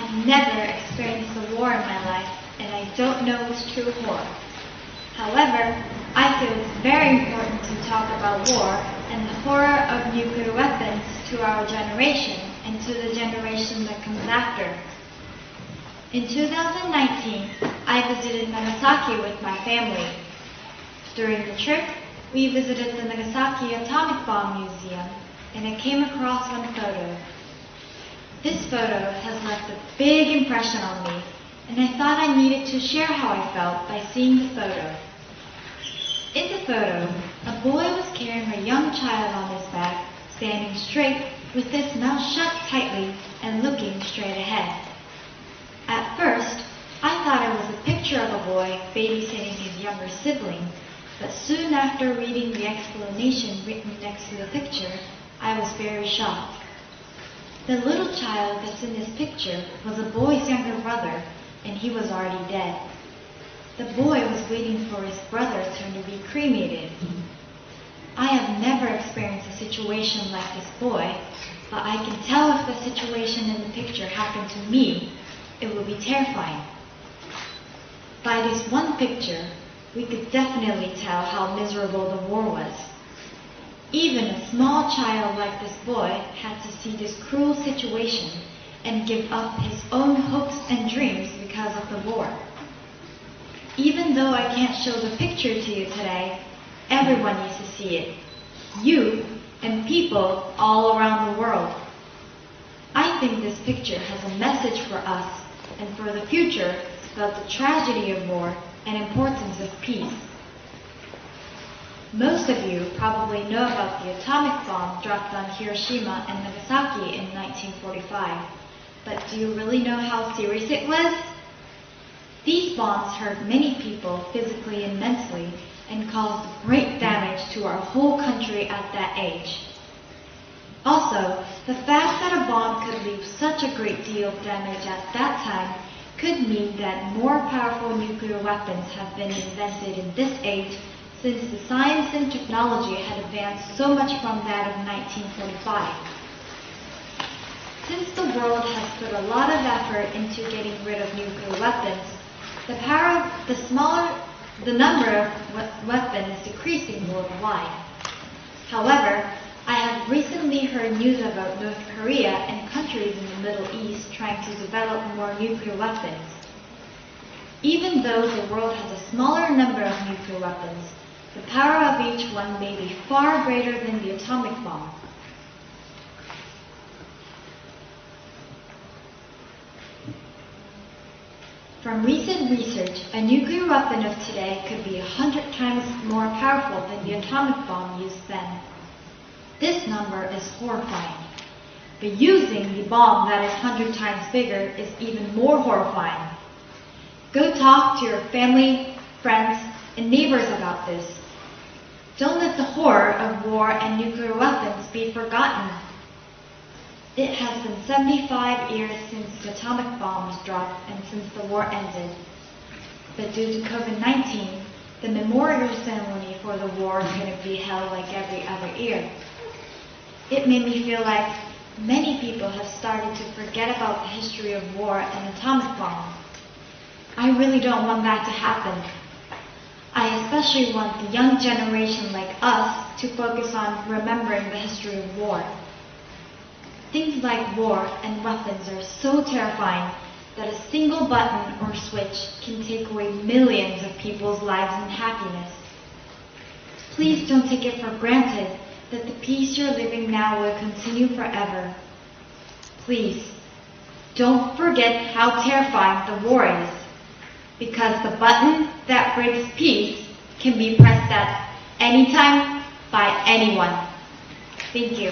have never experienced a war in my life, and I don't know its true horror. However, I feel it's very important to talk about war and the horror of nuclear weapons to our generation and to the generation that comes after. In 2019, I visited Nagasaki with my family. During the trip, we visited the Nagasaki Atomic Bomb Museum, and I came across one photo. This photo has left a big impression on me, and I thought I needed to share how I felt by seeing the photo. In the photo, a boy was carrying a young child on his back, standing straight with his mouth shut tightly and looking straight ahead. At first, I thought it was a picture of a boy babysitting his younger sibling, but soon after reading the explanation written next to the picture, I was very shocked. The little child that's in this picture was a boy's younger brother, and he was already dead. The boy was waiting for his brother's turn to be cremated. I have never experienced a situation like this boy, but I can tell if the situation in the picture happened to me, it would be terrifying. By this one picture, we could definitely tell how miserable the war was. Even a small child like this boy had to see this cruel situation and give up his own hopes and dreams because of the war. Even though I can't show the picture to you today, everyone needs to see it. You and people all around the world. I think this picture has a message for us and for the future about the tragedy of war and importance of peace. Most of you probably know about the atomic bomb dropped on Hiroshima and Nagasaki in 1945, but do you really know how serious it was? These bombs hurt many people physically and mentally and caused great damage to our whole country at that age. Also, the fact that a bomb could leave such a great deal of damage at that time could mean that more powerful nuclear weapons have been invented in this age since the science and technology had advanced so much from that of 1945. Since the world has put a lot of effort into getting rid of nuclear weapons, the number of weapons is decreasing worldwide. However, I have recently heard news about North Korea and countries in the Middle East trying to develop more nuclear weapons. Even though the world has a smaller number of nuclear weapons, the power of each one may be far greater than the atomic bomb. From recent research, a nuclear weapon of today could be 100 times more powerful than the atomic bomb used then. This number is horrifying. But using the bomb that is 100 times bigger is even more horrifying. Go talk to your family, friends, and neighbors about this. Don't let the horror of war and nuclear weapons be forgotten. It has been 75 years since the atomic bomb was dropped and since the war ended. But due to COVID-19, the memorial ceremony for the war is going to be held like every other year. It made me feel like many people have started to forget about the history of war and atomic bombs. I really don't want that to happen. I especially want the young generation like us to focus on remembering the history of war. Things like war and weapons are so terrifying that a single button or switch can take away millions of people's lives and happiness. Please don't take it for granted that the peace you're living now will continue forever. Please, don't forget how terrifying the war is, because the button that brings peace can be pressed at any time by anyone. Thank you.